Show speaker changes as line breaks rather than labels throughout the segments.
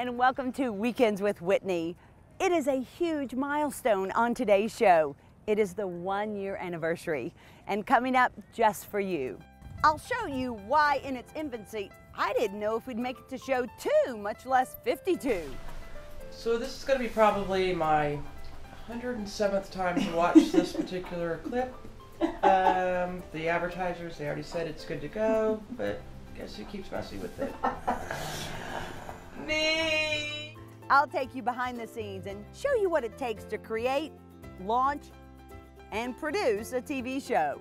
and welcome to Weekends with Whitney. It is a huge milestone on today's show. It is the 1-year anniversary, and coming up just for you, I'll show you why in its infancy, I didn't know if we'd make it to show 2, much less 52.
So this is going to be probably my 107th time to watch this particular clip. The advertisers, they already said it's good to go, but guess who keeps messing with it? Me!
I'll take you behind the scenes and show you what it takes to create, launch, and produce a TV show.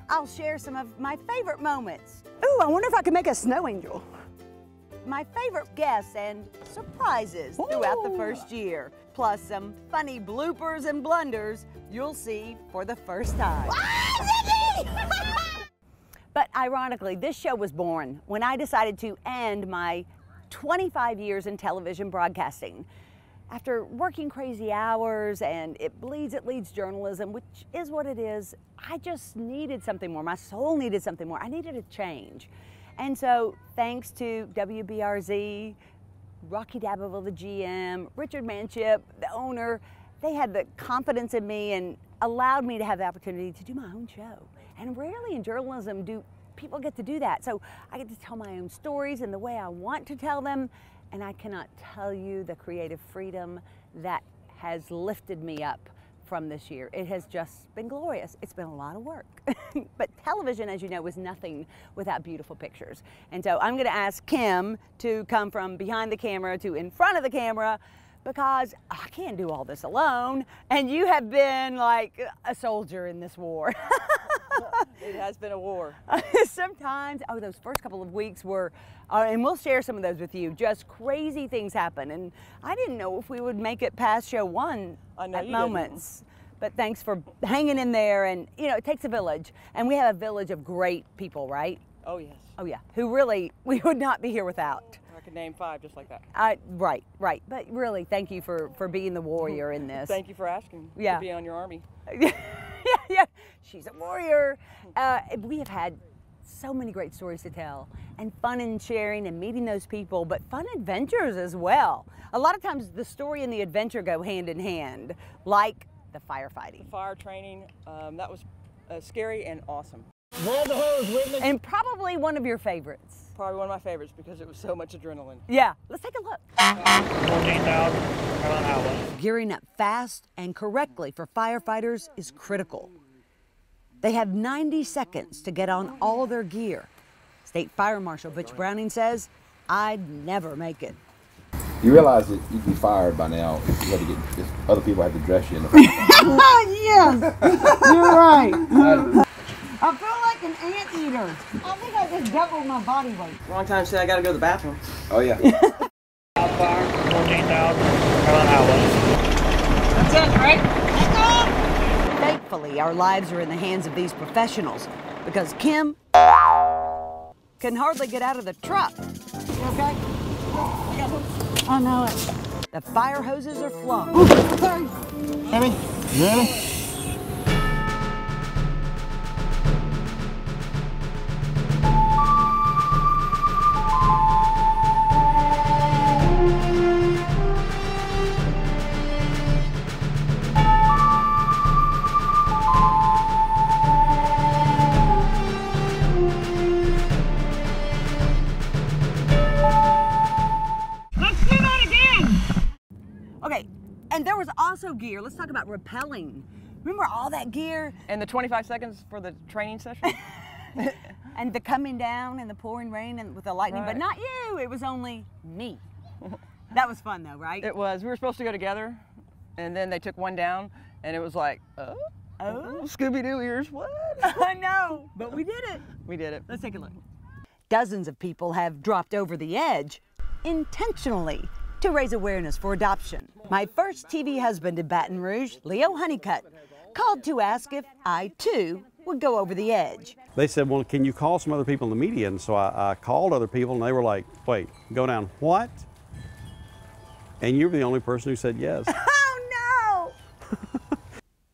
I'll share some of my favorite moments. Ooh, I wonder if I could make a snow angel. My favorite guests and surprises throughout the first year, plus some funny bloopers and blunders you'll see for the first time. But ironically, this show was born when I decided to end my 25 years in television broadcasting. After working crazy hours and it leads journalism, which is what it is, I just needed something more. My soul needed something more. I needed a change. And so thanks to WBRZ, Rocky Dabbaville, the GM, Richard Manship, the owner, they had the confidence in me and allowed me to have the opportunity to do my own show. And rarely in journalism do people get to do that. So I get to tell my own stories in the way I want to tell them, and I cannot tell you the creative freedom that has lifted me up from this year. It has just been glorious. It's been a lot of work. But television, as you know, is nothing without beautiful pictures. And so I'm gonna ask Kim to come from behind the camera to in front of the camera, because I can't do all this alone. And you have been like a soldier in this war.
It has been a war.
Sometimes, those first couple of weeks were, and we'll share some of those with you, just crazy things happen. And I didn't know if we would make it past show 1 at moments. But thanks for hanging in there. And you know, it takes a village. And we have a village of great people, right?
Oh, yes.
Oh, yeah. Who really, we would not be here without.
I could name 5 just like that.
Right. But really, thank you for being the warrior in this.
Thank you for asking to be on your army.
Yeah, she's a warrior. We have had so many great stories to tell, and fun in sharing and meeting those people, but fun adventures as well. A lot of times the story and the adventure go hand in hand, like the firefighting.
The fire training, that was scary and awesome.
Grab the hose, Whitney.
And probably one of your favorites.
Probably one of my favorites because it was so much adrenaline.
Yeah, let's take a look.
14,000 on highway.
Gearing up fast and correctly for firefighters is critical. They have 90 seconds to get on all their gear. State Fire Marshal Butch Browning says, "I'd never make it."
You realize that you'd be fired by now if you had to get, if other people had to dress you in the
Yes, you're right. I feel like an anteater. I think I just doubled my body weight.
Wrong time to say I gotta go to the bathroom.
Oh yeah.
Fire, 14,000 on highway.
That's it, right? Thankfully, our lives are in the hands of these professionals, because Kim can hardly get out of the truck. You okay? I know it. The fire hoses are flung. Ooh, sorry.
Heavy? Ready?
And there was also gear. Let's talk about rappelling. Remember all that gear?
And the 25 seconds for the training session?
And the coming down and the pouring rain and with the lightning,
Right.
but not you. It was only me. That was fun though, right?
It was. We were supposed to go together, and then they took one down, and it was like, oh, Scooby-Doo ears, what?
I know, but we did it.
We did it.
Let's take a look. Dozens of people have dropped over the edge intentionally to raise awareness for adoption. My first TV husband in Baton Rouge, Leo Honeycutt, called to ask if I too would go over the edge.
They said, well, can you call some other people in the media? And so I called other people and they were like, wait, go down what? And you were the only person who said yes.
Oh no!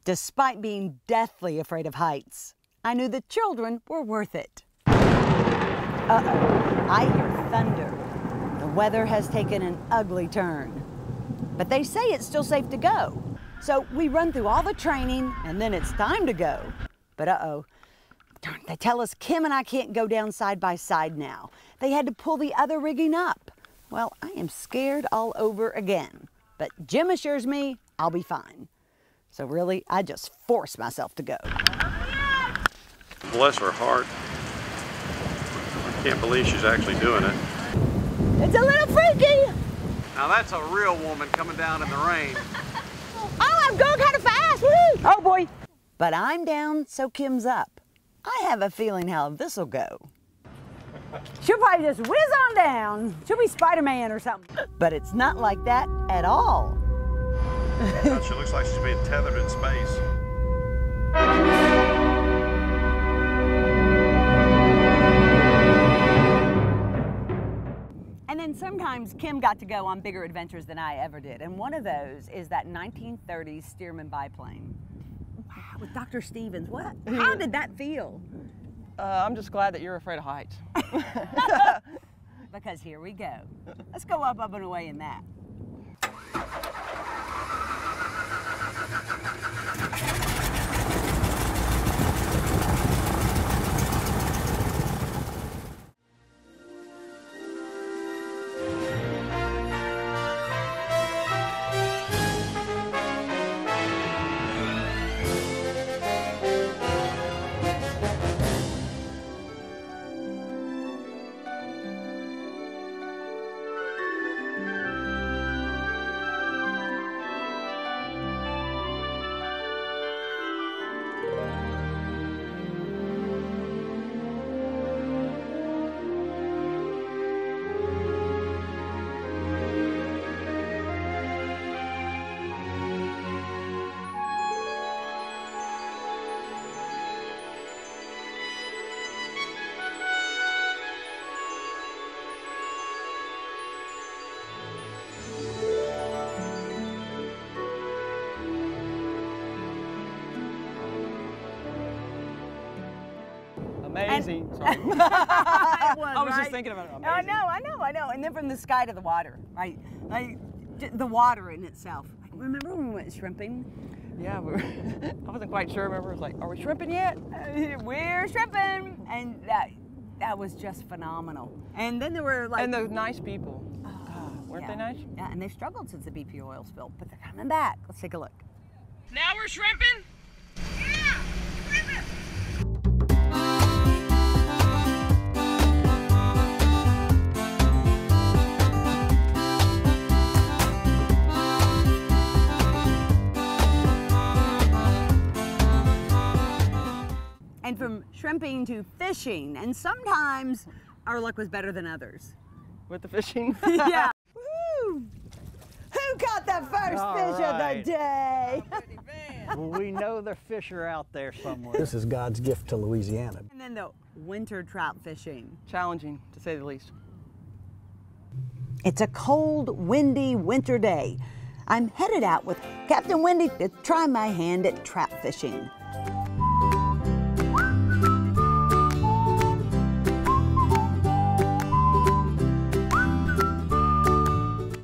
Despite being deathly afraid of heights, I knew the children were worth it. Uh-oh, I hear thunder. The weather has taken an ugly turn, but they say it's still safe to go. So we run through all the training and then it's time to go. But uh-oh, darn, they tell us Kim and I can't go down side by side now. They had to pull the other rigging up. Well, I am scared all over again, but Jim assures me I'll be fine. So really, I just force myself to go.
Bless her heart. I can't believe she's actually doing it.
It's a little freaky.
Now that's a real woman coming down in the rain.
Oh, I'm going kind of fast. Woo! Oh boy. But I'm down, so Kim's up. I have a feeling how this'll go. She'll probably just whiz on down. She'll be Spider-Man or something. But it's not like that at all.
She looks like she's being tethered in space.
And then sometimes Kim got to go on bigger adventures than I ever did. And one of those is that 1930s Stearman biplane. Wow, with Dr. Stevens. How did that feel?
I'm just glad that you're afraid of heights.
Because here we go. Let's go up and away in that.
Amazing. Sorry.
It was,
I was
right?
just thinking about it.
I
Amazing.
know. And then from the sky to the water, right? Like the water in itself. Remember when we went shrimping?
Yeah, I wasn't quite sure. Remember, it was like, are we shrimping yet?
We're shrimping, and that was just phenomenal. And then there were like,
And those nice people. Weren't they nice?
Yeah, and they've struggled since the BP oil spill, but they're coming back. Let's take a look.
Now we're shrimping?
Yeah, shrimping.
And from shrimping to fishing, and sometimes our luck was better than others.
With the fishing?
Yeah. Woo! Who caught the first
All
fish of the
right.
day?
Well, we know the fish are out there somewhere. This is God's gift to Louisiana.
And then the winter trout fishing.
Challenging, to say the least.
It's a cold, windy winter day. I'm headed out with Captain Wendy to try my hand at trout fishing.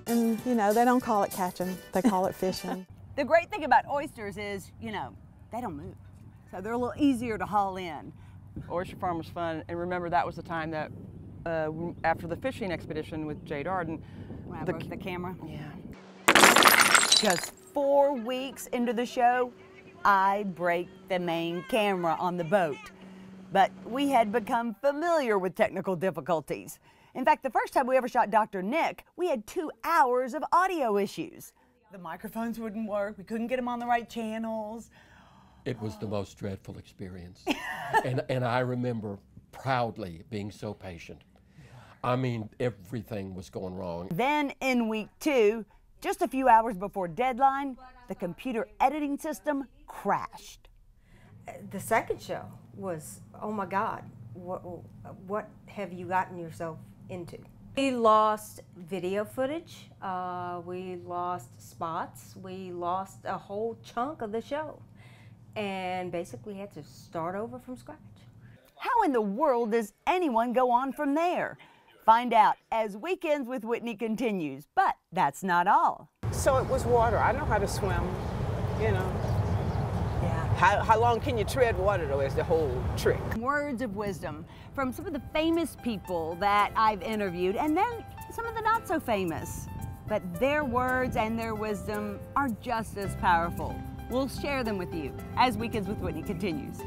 And, you know, they don't call it catching, they call it fishing.
The great thing about oysters is, you know, they don't move. So they're a little easier to haul in.
Oyster farm was fun, and remember that was the time that after the fishing expedition with Jade Arden,
When I broke the camera.
yeah,
Just 4 weeks into the show, I break the main camera on the boat. But we had become familiar with technical difficulties. In fact, the first time we ever shot Dr. Nick, we had 2 hours of audio issues. The microphones wouldn't work, we couldn't get them on the right channels.
It was the most dreadful experience. and I remember proudly being so patient. I mean, everything was going wrong.
Then in week 2, just a few hours before deadline, the computer editing system crashed.
The second show was, oh my God, what have you gotten yourself into? We lost video footage, we lost spots, we lost a whole chunk of the show, and basically had to start over from scratch.
How in the world does anyone go on from there? Find out as Weekends with Whitney continues. But that's not all.
So it was water. I know how to swim, you know.
Yeah.
How long can you tread water, though, is the whole trick.
Words of wisdom from some of the famous people that I've interviewed, and then some of the not so famous. But their words and their wisdom are just as powerful. We'll share them with you as Weekends with Whitney continues.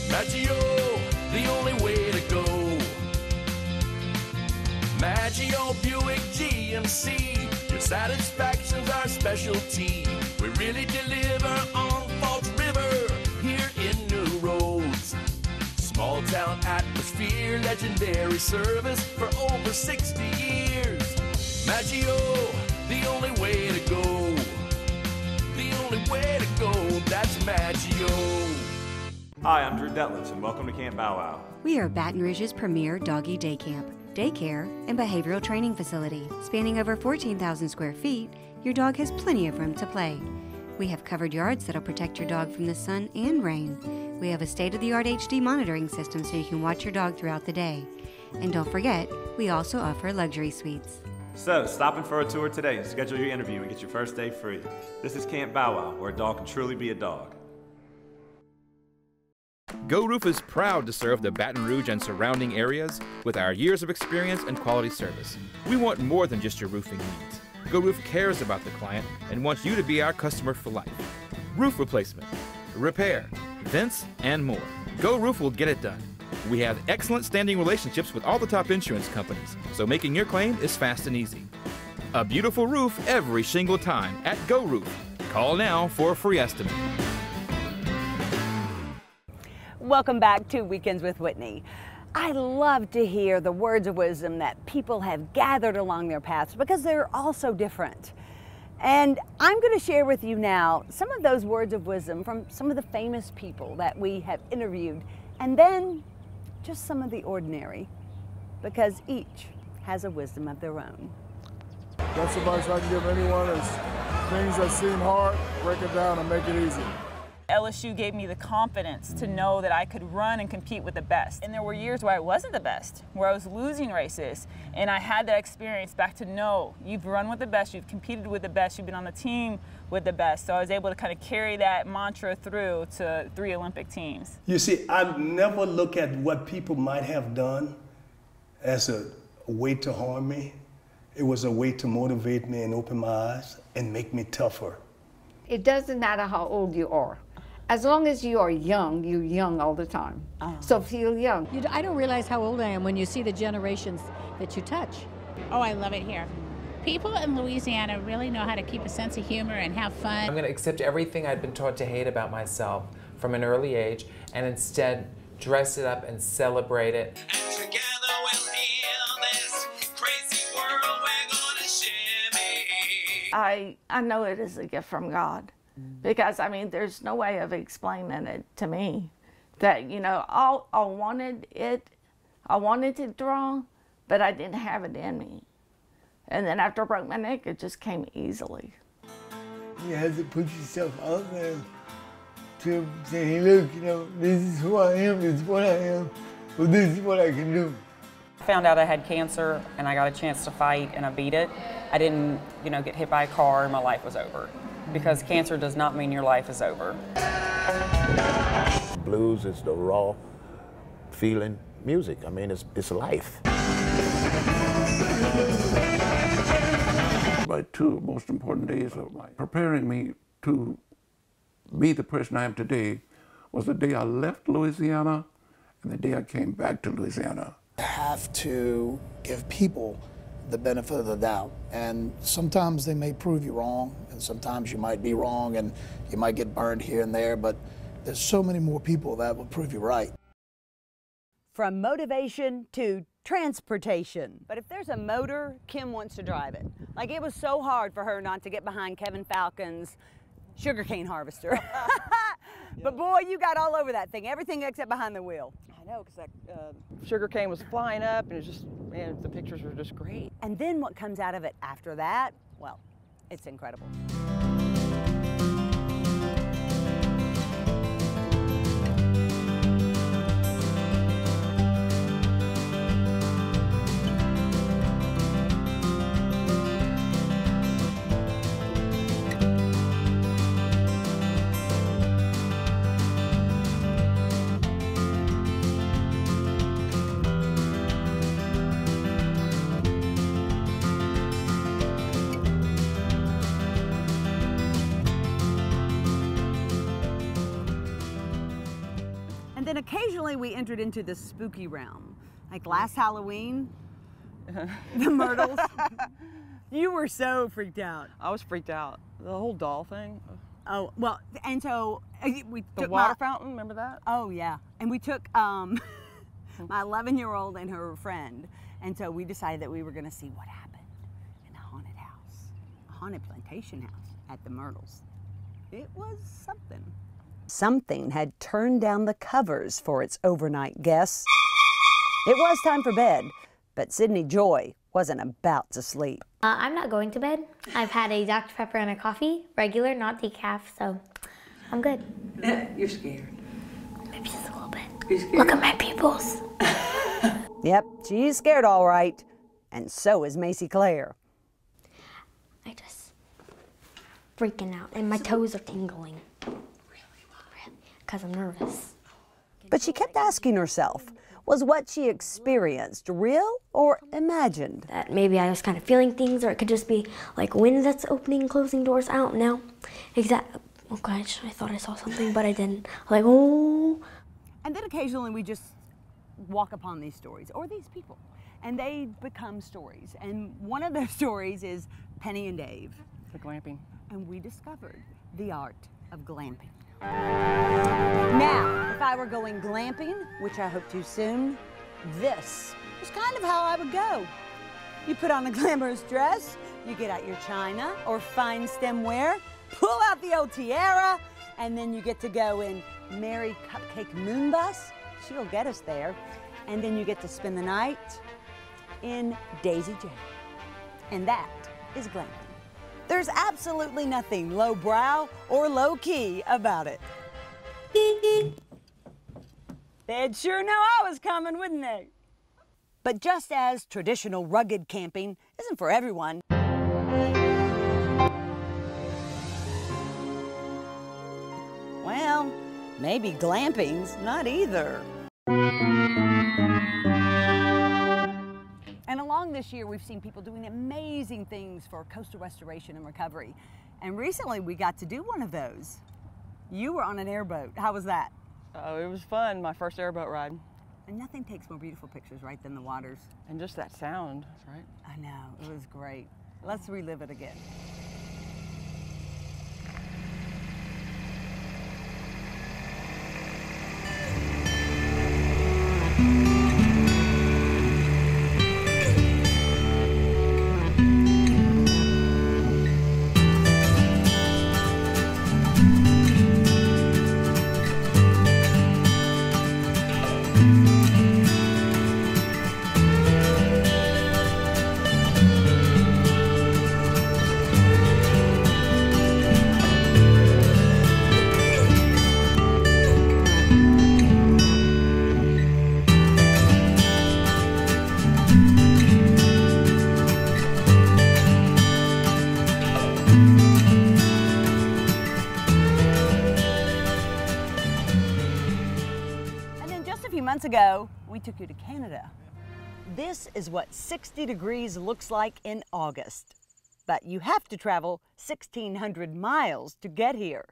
Maggio, the only way to go. Maggio Buick GMC, your satisfaction's our specialty. We really deliver on Falls River, here in New Roads. Small town atmosphere, legendary service for over 60 years. Maggio, the only way to go. The only way to go, that's Maggio.
Hi, I'm Drew Detlefs, and welcome to Camp Bow Wow.
We are Baton Rouge's premier doggy day camp, daycare, and behavioral training facility. Spanning over 14,000 square feet, your dog has plenty of room to play. We have covered yards that'll protect your dog from the sun and rain. We have a state-of-the-art HD monitoring system so you can watch your dog throughout the day. And don't forget, we also offer luxury suites.
So, stop in for a tour today and schedule your interview and get your first day free. This is Camp Bow Wow, where a dog can truly be a dog.
Go Roof is proud to serve the Baton Rouge and surrounding areas with our years of experience and quality service. We want more than just your roofing needs. Go Roof cares about the client and wants you to be our customer for life. Roof replacement, repair, vents, and more. Go Roof will get it done. We have excellent standing relationships with all the top insurance companies, so making your claim is fast and easy. A beautiful roof every single time at Go Roof. Call now for a free estimate.
Welcome back to Weekends with Whitney. I love to hear the words of wisdom that people have gathered along their paths because they're all so different. And I'm going to share with you now some of those words of wisdom from some of the famous people that we have interviewed, and then just some of the ordinary, because each has a wisdom of their own.
That's advice I can give anyone is things that seem hard, break it down and make it easy.
LSU gave me the confidence to know that I could run and compete with the best. And there were years where I wasn't the best, where I was losing races. And I had that experience back to know you've run with the best, you've competed with the best, you've been on the team with the best. So I was able to kind of carry that mantra through to 3 Olympic teams.
You see, I never look at what people might have done as a way to harm me. It was a way to motivate me and open my eyes and make me tougher.
It doesn't matter how old you are. As long as you are young, you're young all the time. So feel young.
I don't realize how old I am when you see the generations that you touch.
Oh, I love it here. People in Louisiana really know how to keep a sense of humor and have fun.
I'm going to accept everything I'd been taught to hate about myself from an early age and instead dress it up and celebrate it.
And together we'll heal this crazy world we're gonna shimmy.
I know it is a gift from God. Because, I mean, there's no way of explaining it to me. That, you know, I wanted to draw, but I didn't have it in me. And then after I broke my neck, it just came easily.
You have to put yourself out there to say, hey, look, you know, this is who I am, this is what I am, but this is what I can do.
I found out I had cancer, and I got a chance to fight, and I beat it. I didn't, get hit by a car, and my life was over. Because cancer does not mean your life is over.
Blues is the raw feeling music. I mean, it's life.
My 2 most important days of life, preparing me to be the person I am today, was the day I left Louisiana and the day I came back to Louisiana.
You have to give people the benefit of the doubt, and sometimes they may prove you wrong, and sometimes you might be wrong and you might get burned here and there, but there's so many more people that will prove you right.
From motivation to transportation. But if there's a motor, Kim wants to drive it. Like, it was so hard for her not to get behind Kevin Falcon's sugarcane harvester. But boy, you got all over that thing, everything except behind the wheel.
I know, because that sugar cane was flying up, and it was just, man, the pictures were just great.
And then what comes out of it after that, well, it's incredible. then occasionally we entered into the spooky realm. Like last Halloween, the Myrtles. You were so freaked out.
I was freaked out. The whole doll thing.
Oh, well, and so we
The
took
water fountain, remember that?
Oh, yeah. And we took my 11-year-old and her friend, and so we decided that we were going to see what happened in a haunted house, a haunted plantation house at the Myrtles. It was something. Something had turned down the covers for its overnight guests. It was time for bed, but Sydney Joy wasn't about to sleep.
I'm not going to bed. I've had a Dr. Pepper and a coffee, regular, not decaf, so I'm good.
You're scared.
Maybe just a little bit. Look at my pupils.
Yep, she's scared all right, and so is Macy Claire.
I just freaking out, and my toes are tingling. Really? Because I'm nervous.
But she kept asking herself, was what she experienced real or imagined?
That maybe I was kind of feeling things, or it could just be like wind that's opening and closing doors. I don't know. Oh gosh, I thought I saw something, but I didn't. Like, oh.
And then occasionally we just walk upon these stories or these people, and they become stories. And one of those stories is Penny and Dave.
The glamping.
And we discovered the art of glamping. Now, if I were going glamping, which I hope to soon, this is kind of how I would go. You put on a glamorous dress, you get out your china or fine stemware, pull out the old tiara, and then you get to go in Merry Cupcake Moon Bus. She'll get us there. And then you get to spend the night in Daisy Jane. And that is glamping. There's absolutely nothing lowbrow or low-key about it. They'd sure know I was coming, wouldn't they? But just as traditional rugged camping isn't for everyone, well, maybe glamping's not either. And along this year, we've seen people doing amazing things for coastal restoration and recovery. And recently, we got to do one of those. You were on an airboat. How was that?
Oh, it was fun, my first airboat ride.
And nothing takes more beautiful pictures, right, than the waters.
And just that sound, right?
I know, it was great. Let's relive it again. Months ago, we took you to Canada. This is what 60 degrees looks like in August. But you have to travel 1,600 miles to get here.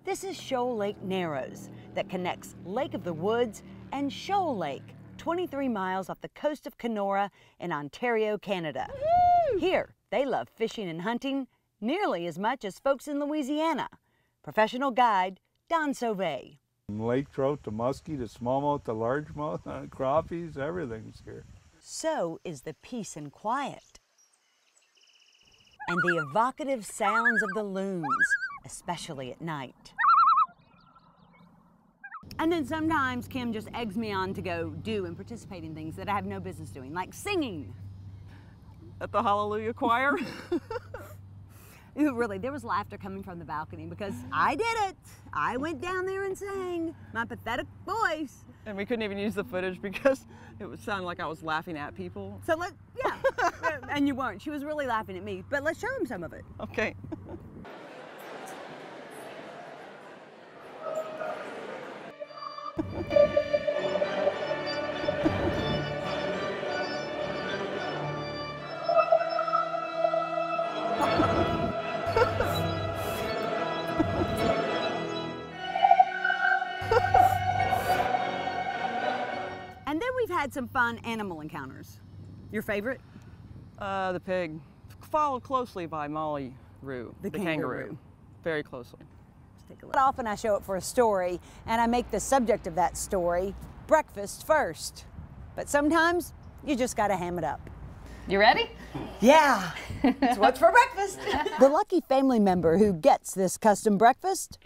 This is Shoal Lake Narrows that connects Lake of the Woods and Shoal Lake, 23 miles off the coast of Kenora in Ontario, Canada. Here, they love fishing and hunting nearly as much as folks in Louisiana. Professional guide, Don Sauvé.
Lake trout to muskie to smallmouth to largemouth, crappies, everything's here.
So is the peace and quiet. And the evocative sounds of the loons, especially at night. And then sometimes Kim just eggs me on to go do and participate in things that I have no business doing, like singing.
At the Hallelujah Choir?
Really, there was laughter coming from the balcony because I did it. I went down there and sang my pathetic voice.
And we couldn't even use the footage because it would sound like I was laughing at people.
So yeah, and you weren't. She was really laughing at me, but let's show them some of it.
Okay.
had some fun animal encounters. Your favorite?
The pig, followed closely by Molly Roo,
The kangaroo.
Very closely.
Let's take a look. Often I show up for a story and I make the subject of that story breakfast first. But sometimes you just gotta ham it up.
You ready?
Yeah. It's what's for breakfast. The lucky family member who gets this custom breakfast?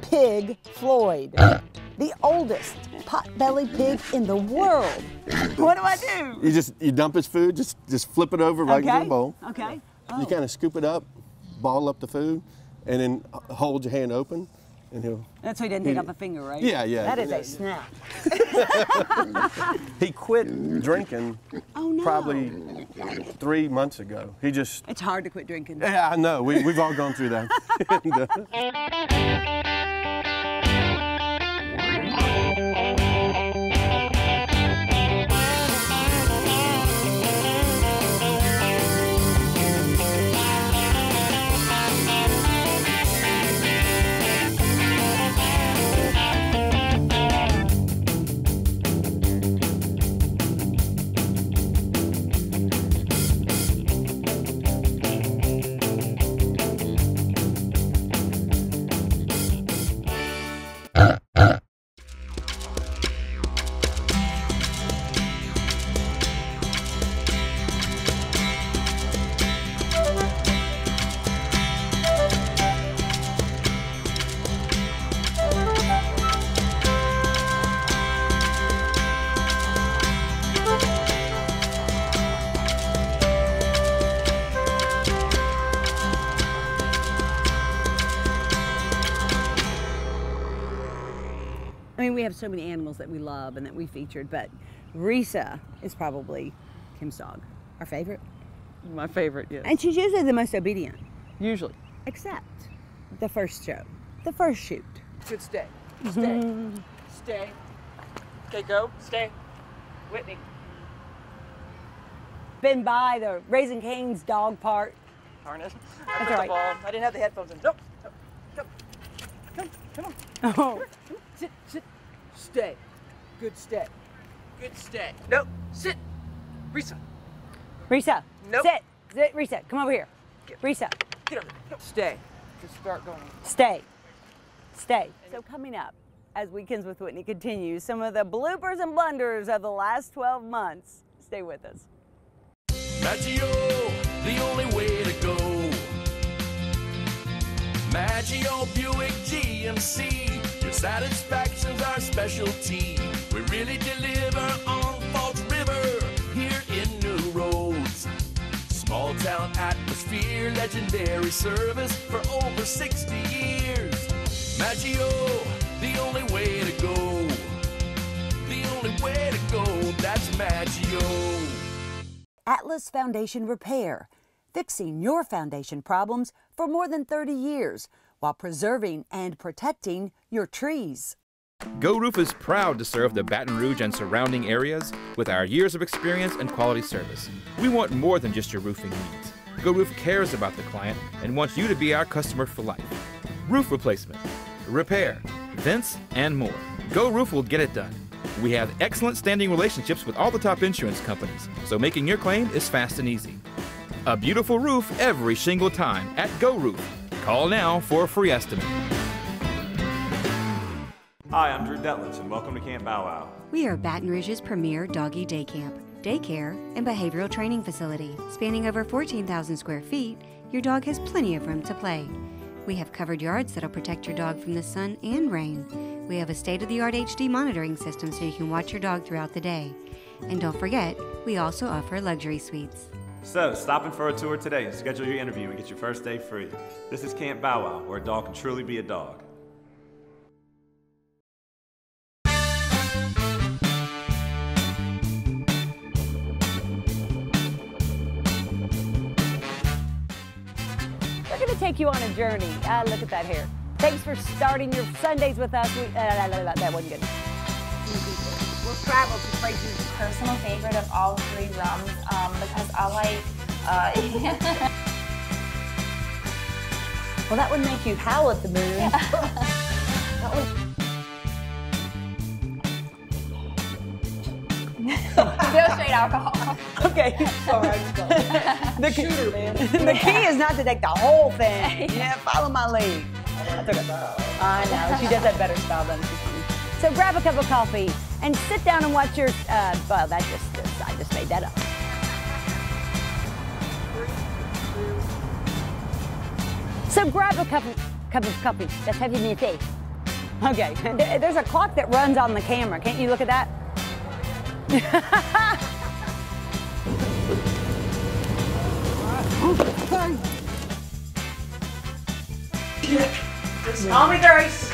Pig Floyd, the oldest pot-bellied pig in the world. What do I do?
You dump his food, just flip it over right into the bowl.
Okay.
You kind of scoop it up, ball up the food, and then hold your hand open, and he'll.
That's so he didn't take off a finger, right?
Yeah, yeah.
That is a snap.
He quit drinking probably 3 months ago. He just.
It's hard to quit drinking.
Yeah, I know. We've all gone through that.
I mean, we have so many animals that we love and that we featured, but Risa is probably Kim's dog. Our favorite?
My favorite, yes.
And she's usually the most obedient.
Usually.
Except the first show, the first shoot.
Good stay. Stay. Stay. Okay, go. Stay. Whitney.
Been by the Raising Cane's dog park.
Darn it.
That's all right.
I didn't have the headphones in. Nope. Come on.
Oh.
Sit. Stay. Good stay. Good stay. No. Sit. Risa.
Risa.
Nope.
Sit. Risa, come over here. Risa.
Get over there. Stay. Just start going.
Stay. So coming up, as Weekends with Whitney continues, some of the bloopers and blunders of the last 12 months. Stay with us.
Maggio, the only way to go. Maggio Buick GMC, your satisfaction's our specialty. We really deliver on Falls River, here in New Roads. Small town atmosphere, legendary service for over 60 years. Maggio, the only way to go. The only way to go, that's Maggio.
Atlas Foundation Repair, fixing your foundation problems for more than 30 years while preserving and protecting your trees.
Go Roof is proud to serve the Baton Rouge and surrounding areas with our years of experience and quality service. We want more than just your roofing needs. Go Roof cares about the client and wants you to be our customer for life. Roof replacement, repair, vents, and more. Go Roof will get it done. We have excellent standing relationships with all the top insurance companies, so making your claim is fast and easy. A beautiful roof every single time at Go Roof. Call now for a free estimate.
Hi, I'm Drew Detlitz, and welcome to Camp Bow Wow.
We are Baton Rouge's premier doggy day camp, daycare, and behavioral training facility. Spanning over 14,000 square feet, your dog has plenty of room to play. We have covered yards that'll protect your dog from the sun and rain. We have a state-of-the-art HD monitoring system so you can watch your dog throughout the day. And don't forget, we also offer luxury suites.
So, stop in for a tour today and schedule your interview and get your first day free. This is Camp Bow Wow, where a dog can truly be a dog.
We're going to take you on a journey. Look at that hair. Thanks for starting your Sundays with us. That wasn't good.
We'll travel to places. Personal favorite of all three rums because I like.
Well, that would make you howl at the moon.
No straight alcohol.
Okay.
The shooter, man.
The key is not to take the whole thing. Yeah, follow my lead. I know, she does that better style than she's funny. So grab a cup of coffee and sit down and watch your, well, I just made that up. So grab a cup of coffee. That's how you say. Okay, there's a clock that runs on the camera. Can't you look at that?
Call me Grace.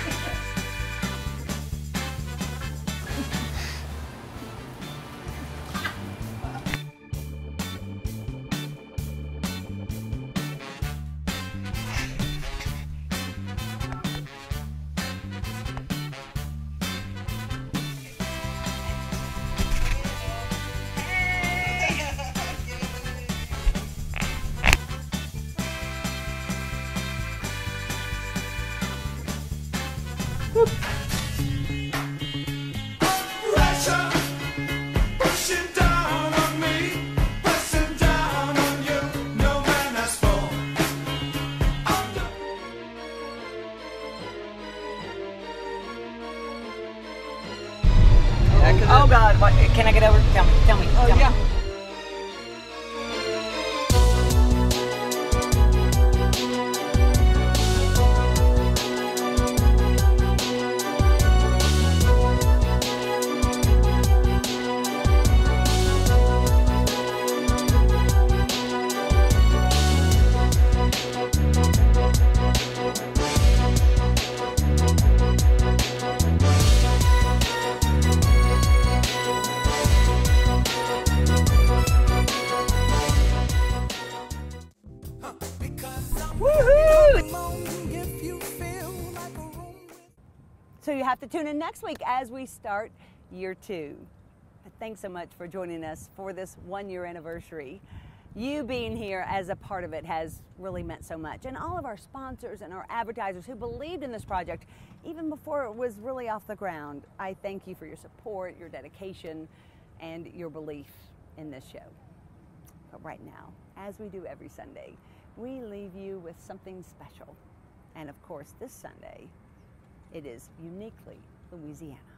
Oh God, what, can I get over? Tell me, tell me. So you have to tune in next week as we start year 2. But thanks so much for joining us for this 1-year anniversary. You being here as a part of it has really meant so much. And all of our sponsors and our advertisers who believed in this project even before it was really off the ground. I thank you for your support, your dedication, and your belief in this show. But right now, as we do every Sunday, we leave you with something special. And of course, this Sunday, it is uniquely Louisiana.